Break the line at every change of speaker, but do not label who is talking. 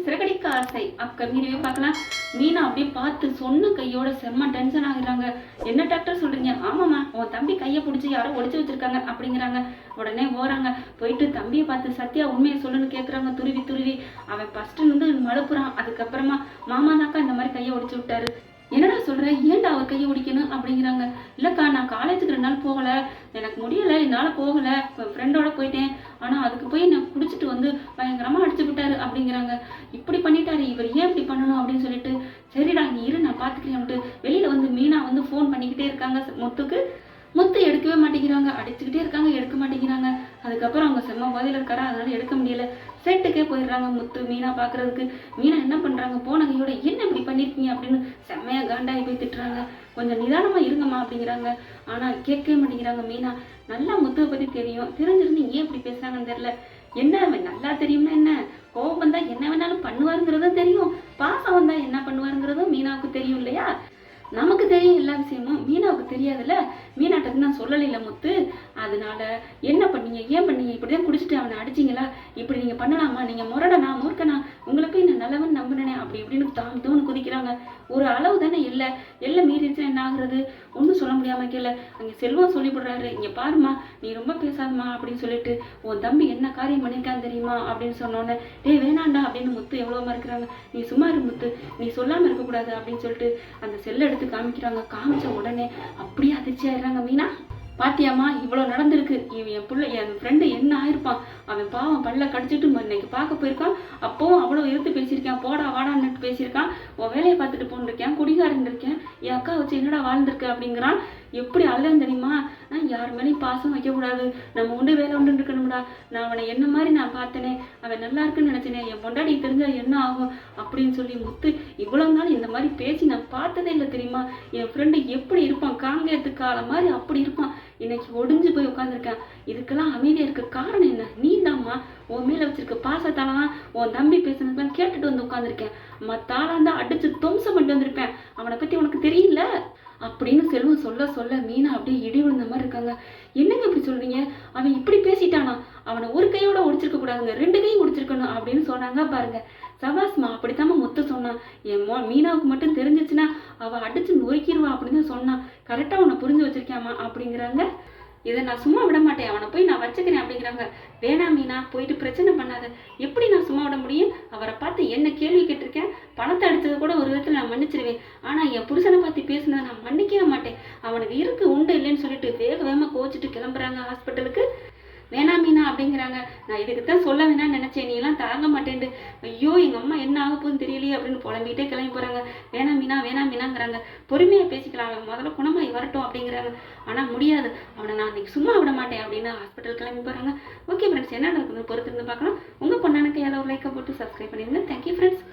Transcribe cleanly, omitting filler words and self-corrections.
சிறகடிக்க ஆசை upcoming review பார்க்கலாம். மீனா அப்படியே பார்த்து சொன்ன கையோட செம்ம டென்ஷன் ஆகுறாங்க. என்ன டாக்டர் சொல்றீங்க? ஆமாம்மா, உன் தம்பி கையை பிடிச்சி யாரோ ஒடிச்சு வச்சிருக்காங்க அப்படிங்கிறாங்க. உடனே போறாங்க. போயிட்டு தம்பியை பார்த்து சத்யா உண்மையை சொல்லுன்னு கேட்குறாங்க. துருவி துருவி அவன் ஃபர்ஸ்ட் வந்து மழுப்புறான். அதுக்கப்புறமா மாமா தாக்கா இந்த மாதிரி கையை ஒடிச்சு விட்டாரு. என்னடா சொல்ற? ஏன்டா அவர் கையை ஒடிக்கணும் அப்படிங்கிறாங்க. இல்லக்கா, நான் காலேஜுக்கு 2 நாள் போகல, எனக்கு முடியல, என்னால் போகல, ஃப்ரெண்டோட போயிட்டேன். ஆனால் அதுக்கு போய் நான் குடிச்சிட்டு வந்து பயங்கரமாக அடிச்சு விட்டாரு அப்படிங்கிறாங்க. இப்படி பண்ணிட்டாரு, இவர் ஏன் இப்படி பண்ணணும் அப்படின்னு சொல்லிட்டு, சரிடா நீ இரு நான் பார்த்துக்கிறேன்ட்டு வெளியில் வந்து மீனா வந்து ஃபோன் பண்ணிக்கிட்டே இருக்காங்க முத்துக்கு. முத்து எடுக்கவே மாட்டேங்கிறாங்க. அடிச்சுக்கிட்டே இருக்காங்க, எடுக்க மாட்டேங்கிறாங்க. அதுக்கப்புறம் அவங்க செம்ம போதையில் இருக்காரா, அதனால எடுக்க முடியல. செட்டுக்கே போயிடுறாங்க முத்து மீனா பார்க்கறதுக்கு. மீனா என்ன பண்ணுறாங்க, போன கையோட என்ன இப்படி பண்ணியிருக்கீங்க அப்படின்னு செம்மையாக காண்டாகி போய் திட்டுறாங்க. கொஞ்சம் நிதானமாக இருங்கம்மா அப்படிங்கிறாங்க. ஆனால் கேட்கவே மாட்டேங்கிறாங்க மீனா. நல்லா முத்துவை பற்றி தெரியும், தெரிஞ்சிருந்து ஏன் இப்படி பேசுகிறாங்கன்னு தெரியல. என்ன நல்லா தெரியும்னா என்ன, கோபம் வந்தால் என்ன வேணாலும் பண்ணுவாருங்கிறதும் தெரியும், பாசம் வந்தால் என்ன பண்ணுவாருங்கிறதும் மீனாவுக்கு தெரியும் இல்லையா? நமக்கு தெரியும் எல்லா விஷயமும், மீனாவுக்கு தெரியாதுல்ல. மீனாட்டக்கு நான் சொல்லலைல முத்து. அதனால என்ன பண்ணீங்க, ஏன் பண்ணீங்க, இப்படிதான் குடிச்சிட்டு அவனை அடிச்சிங்களா, இப்படி நீங்கள் பண்ணலாமா, நீங்கள் முரடனா மூர்க்கனா, உங்களை போய் நான் நல்லவன் நம்பினேன் அப்படி இப்படின்னு தாம் தோணு குதிக்கிறாங்க. ஒரு அளவு தானே எல்லாம் மீறிடுச்சுன்னா என்ன ஆகுறது, ஒன்றும் சொல்ல முடியாமல் கேள. அங்கே செல்வம் சொல்லிவிடுறாரு, இங்கே பாருமா நீ ரொம்ப பேசாதமா அப்படின்னு சொல்லிட்டு, உன் தம்பி என்ன காரியம் பண்ணியிருக்கான்னு தெரியுமா அப்படின்னு சொன்னோன்னே, டேய் வேணாண்டா அப்படின்னு முத்து எவ்வளோமா இருக்கிறாங்க. நீ சும்மா இரு முத்து, நீ சொல்லாமல் இருக்கக்கூடாது அப்படின்னு சொல்லிட்டு அந்த செல்லை எடுத்து காமிக்கிறாங்க. காமிச்ச உடனே அப்படியே அதிர்ச்சி ஆயிடுறாங்க மீனா. பாத்தியாமா இவ்வளோ நடந்திருக்கு, என் பிள்ளை என் ஃப்ரெண்டு என்ன ஆயிருப்பான், அவன் பாவம் பல்ல கடிச்சிட்டு இன்னைக்கு பார்க்க போயிருக்கான், அப்போவும் அவ்வளோ எடுத்து பேசியிருக்கான், போடா வாடான்னு பேசியிருக்கான், உன் வேலையை பார்த்துட்டு போன்றிருக்கேன், குடிகாரன் இருக்கேன், என் அக்கா வச்சு என்னடா வாழ்ந்திருக்கு அப்படிங்கிறான். எப்படி அழுதான் தெரியுமா? யார் மேலேயும் பாசம் வைக்கக்கூடாது, நம்ம உண்டு வேலை உண்டு இருக்கணும்டா, நான் அவனை என்ன மாதிரி நான் பார்த்தனே, அவன் நல்லா இருக்குன்னு நினச்சினே, என் பொண்டாடி தெரிஞ்சா என்ன ஆகும் அப்படின்னு சொல்லி முத்து இவ்வளோ நாள் இந்த மாதிரி பேசி நான் பார்த்ததே இல்லை தெரியுமா. என் ஃப்ரெண்டு எப்படி இருப்பான், காங்கேயத்து கால மாதிரி அப்படி இருப்பான், இன்னைக்கு ஒடிஞ்சு போய் உட்காந்துருக்கேன். இதுக்கெல்லாம் அமைதியாக இருக்க காரணம் என்ன, நீ தாம்மா. உன் மேலே வச்சிருக்க பாசத்தால தான் உன் தம்பி பேசுனதுலாம் கேட்டுட்டு வந்து உட்காந்துருக்கேன். மத்தாலாம் தான் அடிச்சு தும்சம் பண்ணிட்டு வந்திருப்பேன், அவனை பற்றி உனக்கு தெரியல அப்படின்னு செல்வம் சொல்ல சொல்ல மீனா அப்படியே இடி விழுந்த மாதிரி இருக்காங்க. என்னங்க இப்படி சொல்றீங்க, அவன் இப்படி பேசிட்டானா, அவனை ஒரு கையோட ஒடிச்சிருக்க கூடாதுங்க, 2 கையும் ஒடிச்சிருக்கணும் அப்படின்னு சொன்னாங்க பாருங்க. சபாஸ்மா, அப்படித்தாம முத்து சொன்னான். என் மீனாவுக்கு மட்டும் தெரிஞ்சிச்சுன்னா அவ அடிச்சு நொறுக்கிடுவா அப்படின்னு தான் சொன்னான். கரெக்டா உன்னை புரிஞ்சு வச்சிருக்காமா அப்படிங்கிறாங்க. இதை நான் சும்மா விட மாட்டேன், அவனை போய் நான் வச்சுக்கிறேன் அப்படிங்கிறாங்க. வேணாம் மீனா, போயிட்டு பிரச்சனை பண்ணாத. எப்படி நான் சும்மா விட முடியும், அவரை பார்த்து என்ன கேள்வி கேட்டிருக்கேன், பணத்தை அடித்தது கூட ஒரு விதத்தில் நான் மன்னிச்சிருவேன், ஆனால் என் புருஷனை பார்த்து பேசுனதை நான் மன்னிக்கவே மாட்டேன். அவனுக்கு இருக்கு உண்டு இல்லைன்னு சொல்லிட்டு வேக வேகமாக கோச்சிட்டு கிளம்புறாங்க ஹாஸ்பிட்டலுக்கு. வேணாம் மீனா அப்படிங்கிறாங்க. நான் இதுக்கு தான் சொல்ல வேணாம்னு நினச்சேன், நீ எல்லாம் தாங்க மாட்டேன்ட்டு. ஐயோ எங்கள் அம்மா என்ன ஆக போகுதுன்னு தெரியலையே அப்படின்னு புலம்பிகிட்டே கிளம்பி போகிறாங்க. வேணாம் மீனா வேணாம் மீனாங்கிறாங்க. பொறுமையாக பேசிக்கலாம், அவன் முதல்ல குணமாகி வரட்டும் அப்படிங்கிறாங்க. ஆனால் முடியாது, அவனை நான் இன்னைக்கு சும்மா விட மாட்டேன் அப்படின்னு ஹாஸ்பிட்டல் கிளம்பி போகிறாங்க. ஓகே ஃப்ரெண்ட்ஸ், என்ன நடக்குதுன்னு பொறுத்திருந்து பார்க்கலாம். உங்கள் பொண்ணானுக்கு ஏதாவது ஒரு லைக்கை போட்டு சப்ஸ்கிரைப் பண்ணிடுங்க. Thank you friends.